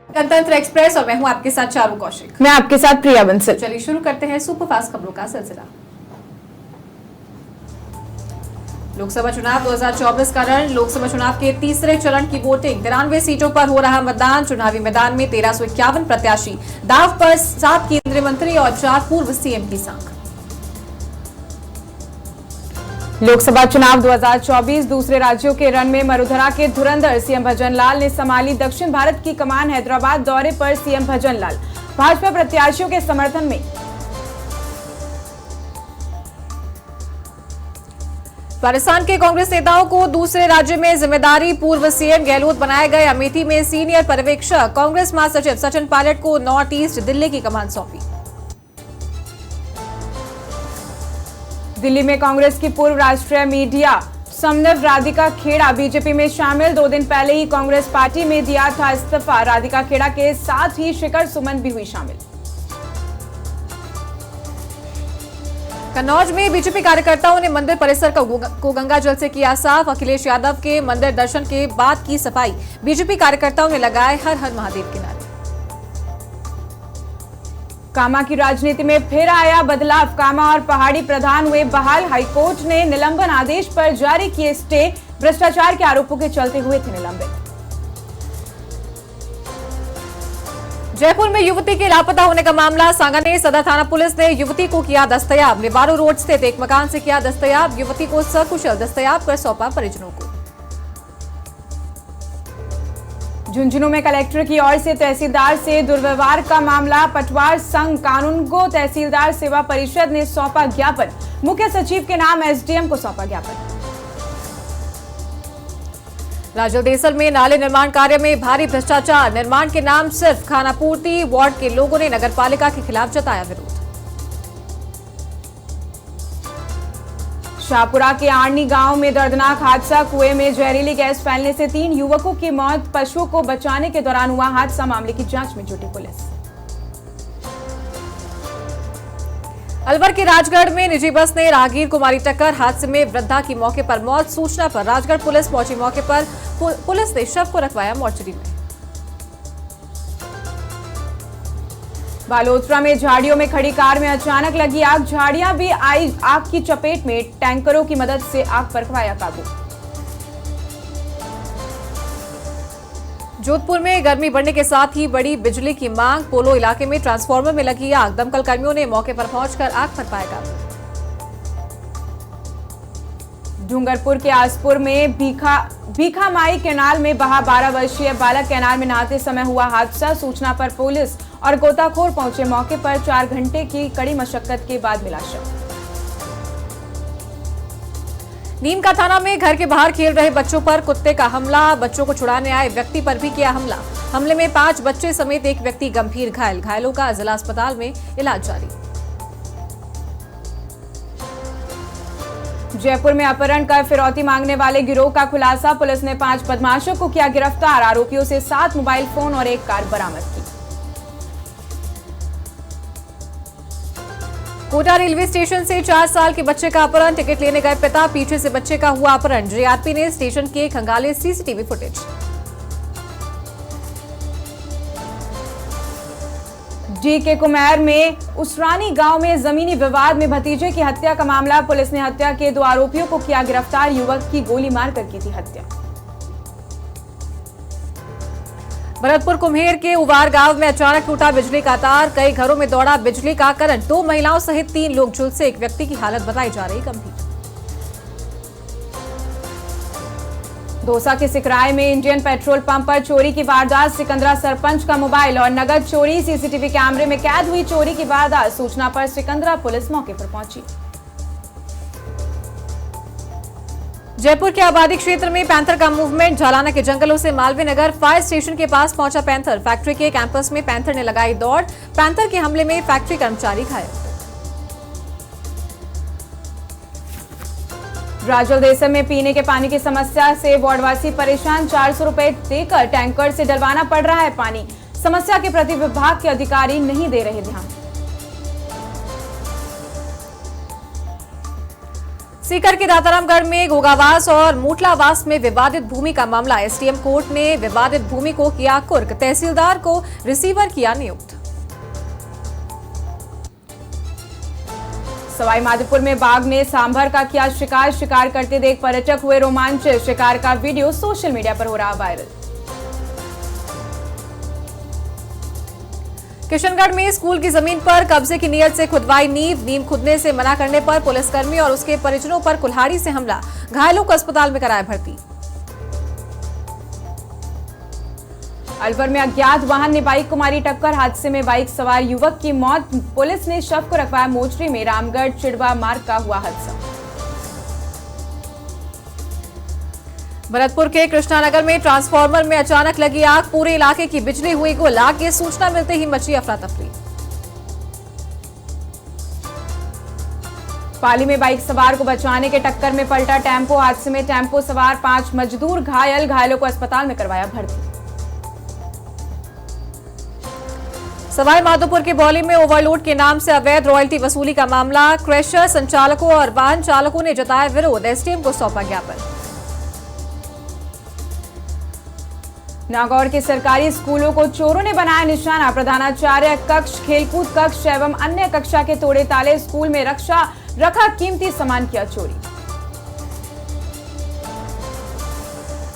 गणतंत्र एक्सप्रेस और मैं हूं आपके साथ चारू कौशिक। मैं आपके साथ प्रिया बंसल। चलिए शुरू करते हैं सुपरफास्ट खबरों का सिलसिला। लोकसभा चुनाव 2024 का रण। लोकसभा चुनाव के तीसरे चरण की वोटिंग, 93 सीटों पर हो रहा मतदान। चुनावी मैदान में 1351 प्रत्याशी, दाव पर 7 केंद्रीय मंत्री और 4 पूर्व सीएम की साख। लोकसभा चुनाव 2024 दूसरे राज्यों के रण में मरुधरा के धुरंधर सीएम भजनलाल ने संभाली दक्षिण भारत की कमान। हैदराबाद दौरे पर सीएम भजनलाल भाजपा प्रत्याशियों के समर्थन में। राजस्थान के कांग्रेस नेताओं को दूसरे राज्य में जिम्मेदारी, पूर्व सीएम गहलोत बनाए गए। अमेठी में सीनियर पर्यवेक्षक कांग्रेस महासचिव सचिन पायलट को नॉर्थ ईस्ट दिल्ली की कमान सौंपी। दिल्ली में कांग्रेस की पूर्व राष्ट्रीय मीडिया समन्वयक राधिका खेड़ा बीजेपी में शामिल। 2 दिन पहले ही कांग्रेस पार्टी में दिया था इस्तीफा। राधिका खेड़ा के साथ ही शिखर सुमन भी हुई शामिल। कन्नौज में बीजेपी कार्यकर्ताओं ने मंदिर परिसर को गंगा जल से किया साफ। अखिलेश यादव के मंदिर दर्शन के बाद की सफाई। बीजेपी कार्यकर्ताओं ने लगाए हर हर महादेव के नारे। कामा की राजनीति में फिर आया बदलाव। कामा और पहाड़ी प्रधान हुए बहाल। हाईकोर्ट ने निलंबन आदेश पर जारी किए स्टे। भ्रष्टाचार के आरोपों के चलते हुए थे निलंबित। जयपुर में युवती के लापता होने का मामला। सांगानेर सदर थाना पुलिस ने युवती को किया दस्तयाब। निवारू रोड स्थित एक मकान से किया दस्तयाब। युवती को सकुशल दस्तयाब कर सौंपा परिजनों को। झुंझुनू में कलेक्टर की ओर से तहसीलदार से दुर्व्यवहार का मामला। पटवार संघ कानूनगो तहसीलदार सेवा परिषद ने सौंपा ज्ञापन। मुख्य सचिव के नाम एसडीएम को सौंपा ज्ञापन। राजलदेसल में नाले निर्माण कार्य में भारी भ्रष्टाचार। निर्माण के नाम सिर्फ खानापूर्ति। वार्ड के लोगों ने नगरपालिका के खिलाफ जताया विरोध। शाहपुरा के आर्नी गांव में दर्दनाक हादसा। कुएं में जहरीली गैस फैलने से 3 युवकों की मौत। पशुओं को बचाने के दौरान हुआ हादसा। मामले की जांच में जुटी पुलिस। अलवर के राजगढ़ में निजी बस ने राहगीर को मारी टक्कर। हादसे में वृद्धा की मौके पर मौत। सूचना पर राजगढ़ पुलिस पहुंची मौके पर। पुलिस ने शव को रखवाया मोर्चरी में। बालोतरा में झाड़ियों में खड़ी कार में अचानक लगी आग। झाड़ियां भी आई आग की चपेट में। टैंकरों की मदद से आग पर पाया काबू। जोधपुर में गर्मी बढ़ने के साथ ही बड़ी बिजली की मांग। पोलो इलाके में ट्रांसफार्मर में लगी आग। दमकल कर्मियों ने मौके पर पहुंचकर आग पर पाया काबू। डूंगरपुर के आसपुर में भीखा माई कैनाल में बहा 12 वर्षीय बालक। कैनाल में नहाते समय हुआ हादसा। सूचना पर पुलिस और गोताखोर पहुंचे मौके पर। 4 घंटे की कड़ी मशक्कत के बाद मिला शव। नीम का थाना में घर के बाहर खेल रहे बच्चों पर कुत्ते का हमला। बच्चों को छुड़ाने आए व्यक्ति पर भी किया हमला। हमले में 5 बच्चे समेत एक व्यक्ति गंभीर घायल। घायलों का जिला अस्पताल में इलाज जारी। जयपुर में अपहरण कर फिरौती मांगने वाले गिरोह का खुलासा। पुलिस ने 5 बदमाशों को किया गिरफ्तार। आरोपियों से 7 मोबाइल फोन और 1 कार बरामद की। कोटा रेलवे स्टेशन से 4 साल के बच्चे का अपहरण। टिकट लेने गए पिता, पीछे से बच्चे का हुआ अपहरण। जीआरपी ने स्टेशन के खंगाले सीसीटीवी फुटेज। डी के कुमेर में उसरानी गांव में जमीनी विवाद में भतीजे की हत्या का मामला। पुलिस ने हत्या के 2 आरोपियों को किया गिरफ्तार। युवक की गोली मारकर की थी हत्या। भरतपुर कुम्हेर के उवार गांव में अचानक टूटा बिजली का तार। कई घरों में दौड़ा बिजली का करंट। 2 महिलाओं सहित 3 लोग झुलसे। एक व्यक्ति की हालत बताई जा रही गंभीर। दौसा के सिकराय में इंडियन पेट्रोल पंप पर चोरी की वारदात। सिकंदरा सरपंच का मोबाइल और नगद चोरी। सीसीटीवी कैमरे में कैद हुई चोरी की वारदात। सूचना पर सिकंदरा पुलिस मौके पर पहुंची। जयपुर के आबादी क्षेत्र में पैंथर का मूवमेंट। झालाना के जंगलों से मालवीय नगर फायर स्टेशन के पास पहुंचा पैंथर। फैक्ट्री के कैंपस में पैंथर ने लगाई दौड़। पैंथर के हमले में फैक्ट्री कर्मचारी घायल। राजलदेसल में पीने के पानी की समस्या से वार्डवासी परेशान। 400 रुपए देकर टैंकर से डलवाना पड़ रहा है पानी। समस्या के प्रति विभाग के अधिकारी नहीं दे रहे ध्यान। सीकर के दातारामगढ़ में घोगावास और मोटलावास में विवादित भूमि का मामला। एसडीएम कोर्ट ने विवादित भूमि को किया कुर्क, तहसीलदार को रिसीवर किया नियुक्त। सवाई माधोपुर में बाघ ने सांभर का किया शिकार, शिकार करते देख पर्यटक हुए रोमांचित। शिकार का वीडियो सोशल मीडिया पर हो रहा वायरल। किशनगढ़ में स्कूल की जमीन पर कब्जे की नीयत से खुदवाई नींव खुदने से मना करने पर पुलिसकर्मी और उसके परिजनों पर कुल्हाड़ी से हमला, घायलों को अस्पताल में कराया भर्ती। अलवर में अज्ञात वाहन ने बाइक को मारी टक्कर, हादसे में बाइक सवार युवक की मौत। पुलिस ने शव को रखवाया मोचरी में। रामगढ़ चिड़वा मार्ग का हुआ हादसा। भरतपुर के कृष्णानगर में ट्रांसफार्मर में अचानक लगी आग, पूरे इलाके की बिजली हुई गुल। आग की सूचना मिलते ही मची अफरा तफरी। पाली में बाइक सवार को बचाने के टक्कर में पलटा टेम्पो, हादसे में टेम्पो सवार 5 मजदूर घायल, घायलों को अस्पताल में करवाया भर्ती। सवाई माधोपुर के बौली में ओवरलोड के नाम से अवैध रॉयल्टी वसूली का मामला। क्रैशर संचालकों और वाहन चालकों ने जताया विरोध, एसडीएम को सौंपा ज्ञापन। नागौर के सरकारी स्कूलों को चोरों ने बनाया निशाना। प्रधानाचार्य कक्ष, खेलकूद कक्ष एवं अन्य कक्षा के तोड़े ताले, स्कूल में रखा कीमती सामान किया चोरी।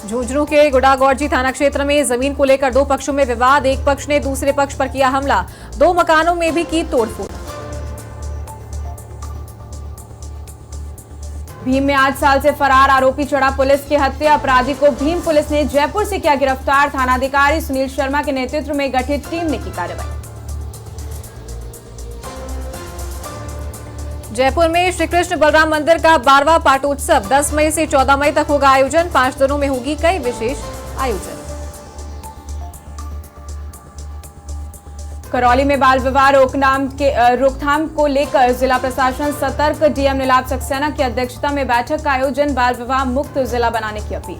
झुंझुनू के गुडागौरजी थाना क्षेत्र में जमीन को लेकर 2 पक्षों में विवाद। एक पक्ष ने दूसरे पक्ष पर किया हमला, 2 मकानों में भी की तोड़फोड़। भीम में 8 साल से फरार आरोपी चढ़ा पुलिस के हत्या। अपराधी को भीम पुलिस ने जयपुर से किया गिरफ्तार। थानाधिकारी सुनील शर्मा के नेतृत्व में गठित टीम ने की कार्रवाई। जयपुर में श्री कृष्ण बलराम मंदिर का 12वां पाटोत्सव 10 मई से 14 मई तक होगा आयोजन। 5 दिनों में होगी कई विशेष आयोजन। करौली में बाल विवाह रोकथाम को लेकर जिला प्रशासन सतर्क। डीएम नीलाभ सक्सेना की अध्यक्षता में बैठक का आयोजन। बाल विवाह मुक्त जिला बनाने की अपील।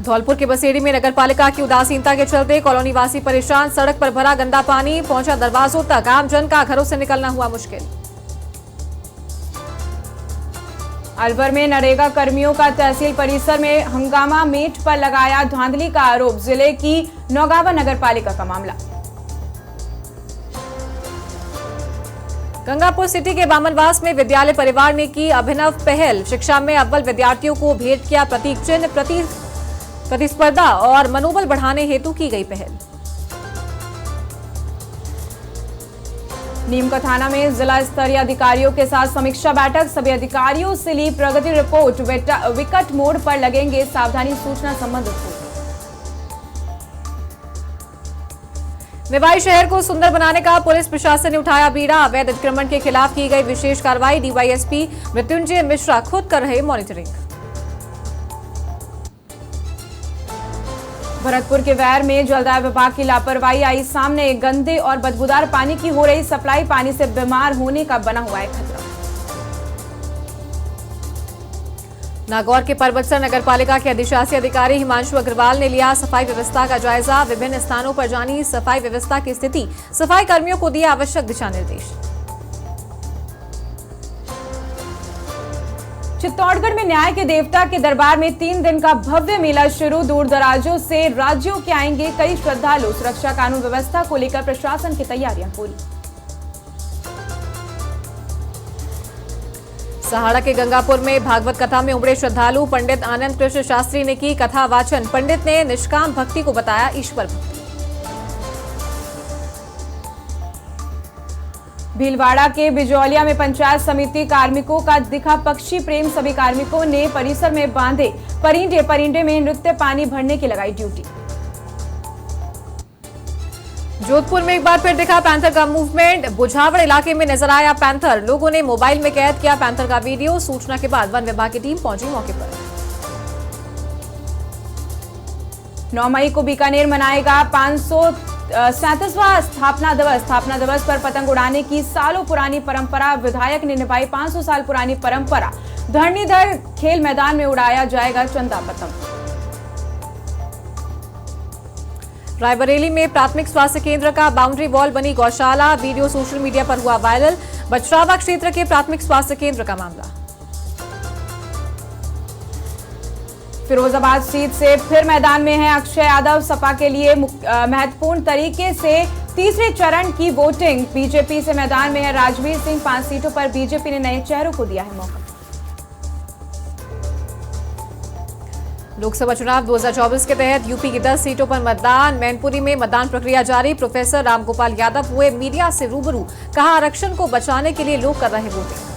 धौलपुर के बसेड़ी में नगरपालिका की उदासीनता के चलते कॉलोनी वासी परेशान। सड़क पर भरा गंदा पानी पहुंचा दरवाजों तक, आमजन का घरों से निकलना हुआ मुश्किल। अलवर में नरेगा कर्मियों का तहसील परिसर में हंगामा, मेट पर लगाया धांधली का आरोप। जिले की नौगावा नगरपालिका का मामला। गंगापुर सिटी के बामनवास में विद्यालय परिवार ने की अभिनव पहल। शिक्षा में अव्वल विद्यार्थियों को भेंट किया प्रतीक चिन्ह। प्रतिस्पर्धा और मनोबल बढ़ाने हेतु की गई पहल। नीम का थाना में जिला स्तरीय अधिकारियों के साथ समीक्षा बैठक। सभी अधिकारियों से ली प्रगति रिपोर्ट। विकट मोड़ पर लगेंगे सावधानी सूचना संबंधित सूत्र। निवाई शहर को सुंदर बनाने का पुलिस प्रशासन ने उठाया बीड़ा। अवैध अतिक्रमण के खिलाफ की गई विशेष कार्रवाई। डीवाईएसपी मृत्युंजय मिश्रा खुद कर रहे मॉनिटरिंग। भरतपुर के वैर में जलदाय विभाग की लापरवाही आई सामने। गंदे और बदबूदार पानी की हो रही सप्लाई, पानी से बीमार होने का बना हुआ है खतरा। नागौर के परबतसर नगरपालिका के अधिशासी अधिकारी हिमांशु अग्रवाल ने लिया सफाई व्यवस्था का जायजा। विभिन्न स्थानों पर जानी सफाई व्यवस्था की स्थिति, सफाई कर्मियों को दिए आवश्यक दिशा निर्देश। चित्तौड़गढ़ में न्याय के देवता के दरबार में 3 दिन का भव्य मेला शुरू। दूर दराजों से राज्यों के आएंगे कई श्रद्धालु। सुरक्षा कानून व्यवस्था को लेकर प्रशासन की तैयारियां पूरी। सहाड़ा के गंगापुर में भागवत कथा में उमड़े श्रद्धालु। पंडित आनंद कृष्ण शास्त्री ने की कथा वाचन। पंडित ने निष्काम भक्ति को बताया ईश्वर भक्ति। भीलवाड़ा के बिजौलिया में पंचायत समिति कार्मिकों का दिखा पक्षी प्रेम। सभी कार्मिकों ने परिसर में बांधे परिंदे। परिंदे में नृत्य पानी भरने की लगाई ड्यूटी। जोधपुर में एक बार फिर दिखा पैंथर का मूवमेंट। बुझावड़ इलाके में नजर आया पैंथर। लोगों ने मोबाइल में कैद किया पैंथर का वीडियो। सूचना के बाद वन विभाग की टीम पहुंची मौके पर। 9 मई को बीकानेर मनाएगा 537वां स्थापना दिवस। स्थापना दिवस पर पतंग उड़ाने की सालों पुरानी परंपरा। विधायक ने निभाई 500 साल पुरानी परंपरा। धरणीधर खेल मैदान में उड़ाया जाएगा चंदा पतंग। रायबरेली में प्राथमिक स्वास्थ्य केंद्र का बाउंड्री वॉल बनी गौशाला, वीडियो सोशल मीडिया पर हुआ वायरल। बछरावा क्षेत्र के प्राथमिक स्वास्थ्य केंद्र का मामला। फिरोजाबाद सीट से फिर मैदान में है अक्षय यादव। सपा के लिए महत्वपूर्ण तरीके से तीसरे चरण की वोटिंग। बीजेपी से मैदान में है राजवीर सिंह। 5 सीटों पर बीजेपी ने नए चेहरों को दिया है मौका। लोकसभा चुनाव 2024 के तहत यूपी की 10 सीटों पर मतदान। मैनपुरी में मतदान प्रक्रिया जारी। प्रोफेसर रामगोपाल यादव हुए मीडिया से रूबरू, कहा आरक्षण को बचाने के लिए लोग कर रहे वोटिंग।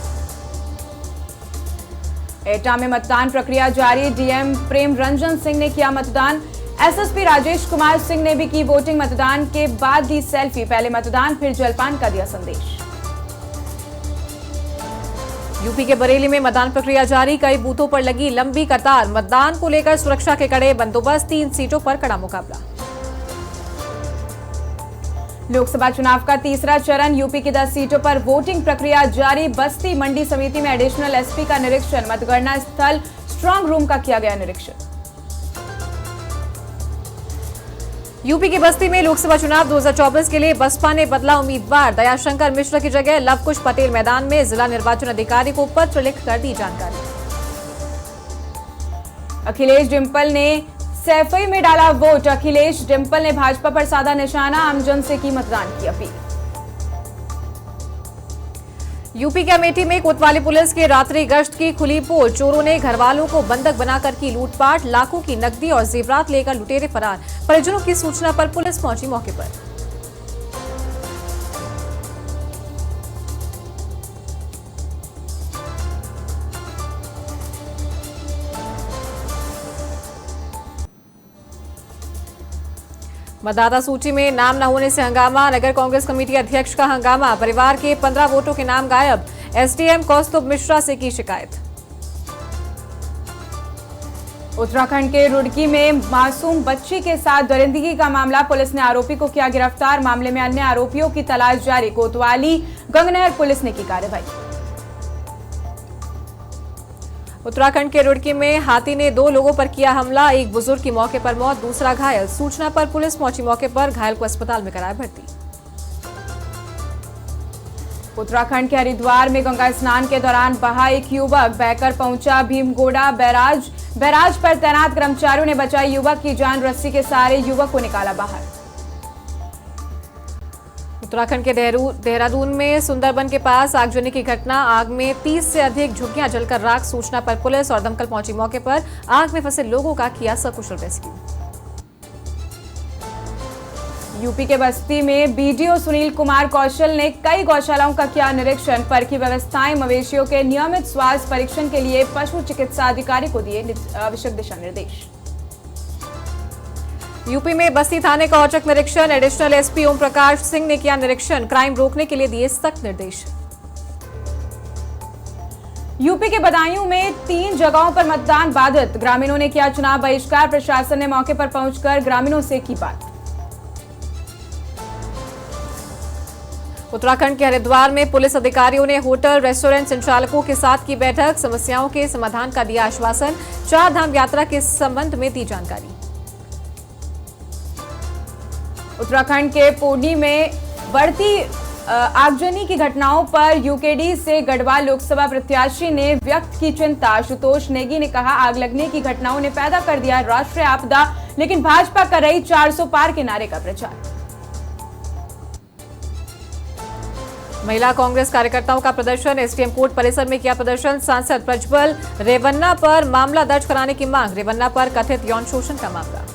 एटा में मतदान प्रक्रिया जारी। डीएम प्रेम रंजन सिंह ने किया मतदान। एसएसपी राजेश कुमार सिंह ने भी की वोटिंग। मतदान के बाद दी सेल्फी। पहले मतदान फिर जलपान का दिया संदेश। यूपी के बरेली में मतदान प्रक्रिया जारी। कई बूथों पर लगी लंबी कतार। मतदान को लेकर सुरक्षा के कड़े बंदोबस्त। 3 सीटों पर कड़ा मुकाबला। लोकसभा चुनाव का तीसरा चरण। यूपी की 10 सीटों पर वोटिंग प्रक्रिया जारी। बस्ती मंडी समिति में एडिशनल एसपी का निरीक्षण। मतगणना स्थल स्ट्रांग रूम का किया गया निरीक्षण। यूपी की बस्ती में लोकसभा चुनाव 2024 के लिए बसपा ने बदला उम्मीदवार। दयाशंकर मिश्र की जगह लवकुश पटेल मैदान में। जिला निर्वाचन अधिकारी को पत्र लिखकर दी जानकारी। अखिलेश डिंपल ने सैफई में डाला वोट। अखिलेश डिंपल ने भाजपा पर साधा निशाना। आमजन से की मतदान की अपील। यूपी के अमेठी में कोतवाली पुलिस के रात्रि गश्त की खुली पोल। चोरों ने घरवालों को बंधक बनाकर की लूटपाट। लाखों की नकदी और जेवरात लेकर लुटेरे फरार। परिजनों की सूचना पर पुलिस पहुंची मौके पर। मतदाता सूची में नाम न होने से हंगामा। नगर कांग्रेस कमेटी अध्यक्ष का हंगामा। परिवार के 15 वोटों के नाम गायब। एसडीएम कौस्तुभ मिश्रा से की शिकायत। उत्तराखंड के रुड़की में मासूम बच्ची के साथ दरिंदगी का मामला। पुलिस ने आरोपी को किया गिरफ्तार। मामले में अन्य आरोपियों की तलाश जारी। कोतवाली गंगनहर पुलिस ने की कार्रवाई। उत्तराखंड के रुड़की में हाथी ने 2 लोगों पर किया हमला। एक बुजुर्ग की मौके पर मौत, दूसरा घायल। सूचना पर पुलिस पहुंची मौके पर। घायल को अस्पताल में कराया भर्ती। उत्तराखंड के हरिद्वार में गंगा स्नान के दौरान बहा एक युवक। बहकर पहुंचा भीमगोड़ा बैराज पर तैनात कर्मचारियों ने बचाई युवक की जान। रस्सी के सहारे युवक को निकाला बाहर। उत्तराखंड के देहरादून में सुंदरबन के पास आगजनी की घटना। आग में 30 से अधिक झुग्गियां जलकर राख। सूचना पर पुलिस और दमकल पहुंची मौके पर। आग में फंसे लोगों का किया सकुशल रेस्क्यू। यूपी के बस्ती में बीडीओ सुनील कुमार कौशल ने कई गौशालाओं का किया निरीक्षण। परखी व्यवस्थाएं। मवेशियों के नियमित स्वास्थ्य परीक्षण के लिए पशु चिकित्सा अधिकारी को दिए आवश्यक दिशा निर्देश। यूपी में बस्ती थाने का औचक निरीक्षण। एडिशनल एसपी ओम प्रकाश सिंह ने किया निरीक्षण। क्राइम रोकने के लिए दिए सख्त निर्देश। यूपी के बदायूं में 3 जगहों पर मतदान बाधित। ग्रामीणों ने किया चुनाव बहिष्कार। प्रशासन ने मौके पर पहुंचकर ग्रामीणों से की बात। उत्तराखंड के हरिद्वार में पुलिस अधिकारियों ने होटल रेस्टोरेंट संचालकों के साथ की बैठक। समस्याओं के समाधान का दिया आश्वासन। 4 धाम यात्रा के संबंध में दी जानकारी। उत्तराखंड के पोडी में बढ़ती आगजनी की घटनाओं पर यूकेडी से गढ़वाल लोकसभा प्रत्याशी ने व्यक्त की चिंता। आशुतोष नेगी ने कहा आग लगने की घटनाओं ने पैदा कर दिया राष्ट्रीय आपदा, लेकिन भाजपा कर रही 400 पार के नारे का प्रचार। महिला कांग्रेस कार्यकर्ताओं का प्रदर्शन। एसडीएम कोर्ट परिसर में किया प्रदर्शन। सांसद प्रज्वल रेवन्ना पर मामला दर्ज कराने की मांग। रेवन्ना पर कथित यौन शोषण का मामला।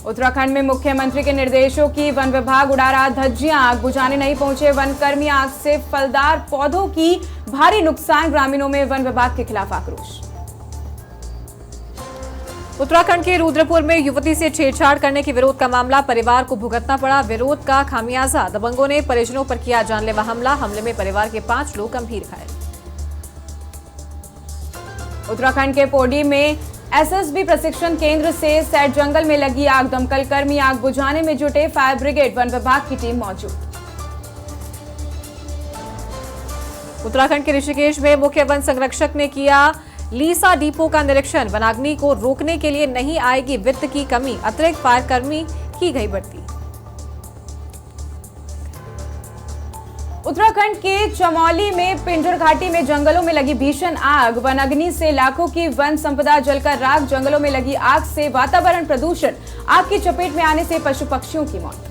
उत्तराखंड में मुख्यमंत्री के निर्देशों की वन विभाग उड़ा रहा धज्जियां। आग बुझाने नहीं पहुंचे वनकर्मी। आग से फलदार पौधों की भारी नुकसान। ग्रामीणों में वन विभाग के खिलाफ आक्रोश। उत्तराखंड के रुद्रपुर में युवती से छेड़छाड़ करने के विरोध का मामला। परिवार को भुगतना पड़ा विरोध का खामियाजा। दबंगों ने परिजनों पर किया जानलेवा हमला। हमले में परिवार के 5 लोग गंभीर घायल। उत्तराखंड के पोडी में एसएसबी प्रशिक्षण केंद्र से सैट जंगल में लगी आग। दमकल कर्मी आग बुझाने में जुटे। फायर ब्रिगेड वन विभाग की टीम मौजूद। उत्तराखंड के ऋषिकेश में मुख्य वन संरक्षक ने किया लीसा डिपो का निरीक्षण, वनाग्नि को रोकने के लिए नहीं आएगी वित्त की कमी, अतिरिक्त फायर कर्मी की गई भर्ती। उत्तराखंड के चमोली में पिंजर घाटी में जंगलों में लगी भीषण आग, वनाग्नि से लाखों की वन संपदा जलकर राख, जंगलों में लगी आग से वातावरण प्रदूषण, आग की चपेट में आने से पशु पक्षियों की मौत।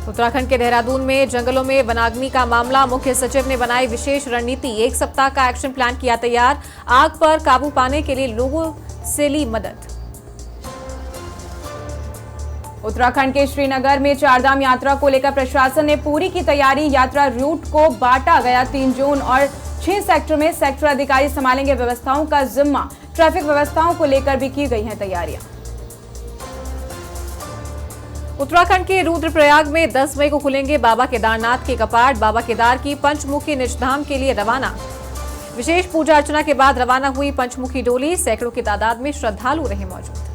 उत्तराखंड के देहरादून में जंगलों में वनाग्नि का मामला, मुख्य सचिव ने बनाई विशेष रणनीति, 1 सप्ताह का एक्शन प्लान किया तैयार, आग पर काबू पाने के लिए लोगों से ली मदद। उत्तराखंड के श्रीनगर में चारधाम यात्रा को लेकर प्रशासन ने पूरी की तैयारी, यात्रा रूट को बांटा गया 3 जोन और 6 सेक्टर में, सेक्टर अधिकारी संभालेंगे व्यवस्थाओं का जिम्मा, ट्रैफिक व्यवस्थाओं को लेकर भी की गई हैं तैयारियां। उत्तराखंड के रुद्रप्रयाग में 10 मई को खुलेंगे बाबा केदारनाथ के कपाट, बाबा केदार की पंचमुखी निजधाम के लिए रवाना। विशेष पूजा अर्चना के बाद रवाना हुई पंचमुखी डोली, सैकड़ों की तादाद में श्रद्धालु रहे मौजूद।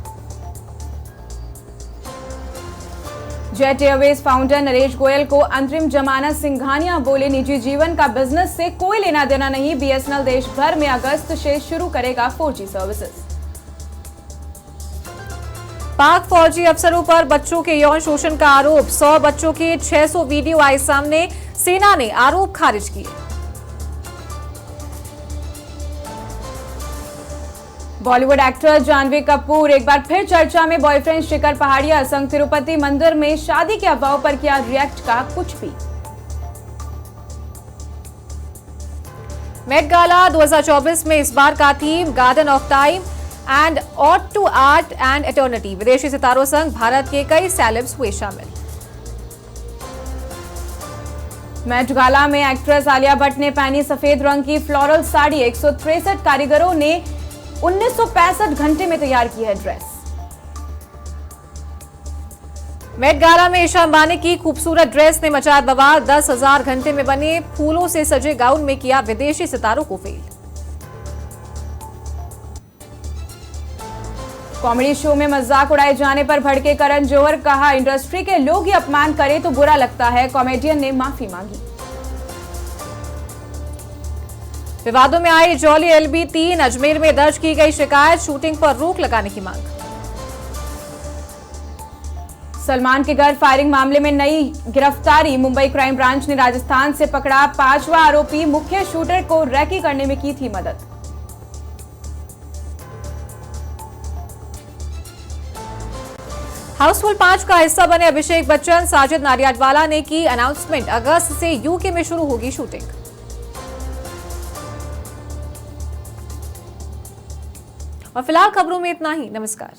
Jet Airways founder Naresh Goyal को अंतरिम जमानत, सिंघानिया बोले निजी जीवन का बिजनेस से कोई लेना देना नहीं, बीएसएनएल देश भर में अगस्त से शुरू करेगा 4G सर्विसेज। पाक फौजी अफसरों पर बच्चों के यौन शोषण का आरोप, 100 बच्चों के 600 वीडियो आए सामने, सेना ने आरोप खारिज किए। बॉलीवुड एक्टर जानवी कपूर एक बार फिर चर्चा में, बॉयफ्रेंड शिखर पहाड़िया संग तिरुपति मंदिर में शादी के अफवाहों पर किया रिएक्ट, कहा कुछ भी। मेट गाला 2024 में इस बार का theme garden of time and ode to art and eternity, विदेशी सितारों संग भारत के कई सेलेब्स हुए शामिल। मेट गाला में एक्ट्रेस आलिया भट्ट ने पहनी सफेद रंग की फ्लोरल साड़ी, 163 कारीगरों ने 1965 घंटे में तैयार की है ड्रेस। मेट गाला में ईशा अंबानी की खूबसूरत ड्रेस ने मचाया बवाल, 10,000 घंटे में बने फूलों से सजे गाउन में किया विदेशी सितारों को फेल। कॉमेडी शो में मजाक उड़ाए जाने पर भड़के करण जौहर, कहा इंडस्ट्री के लोग ही अपमान करें तो बुरा लगता है, कॉमेडियन ने माफी मांगी। विवादों में आई जॉली LB3, अजमेर में दर्ज की गई शिकायत, शूटिंग पर रोक लगाने की मांग। सलमान के घर फायरिंग मामले में नई गिरफ्तारी, मुंबई क्राइम ब्रांच ने राजस्थान से पकड़ा 5वां आरोपी, मुख्य शूटर को रैकी करने में की थी मदद। हाउसफुल 5 का हिस्सा बने अभिषेक बच्चन, साजिद नाडियाडवाला ने की अनाउंसमेंट, अगस्त से यूके में शुरू होगी शूटिंग। और फिलहाल खबरों में इतना ही, नमस्कार।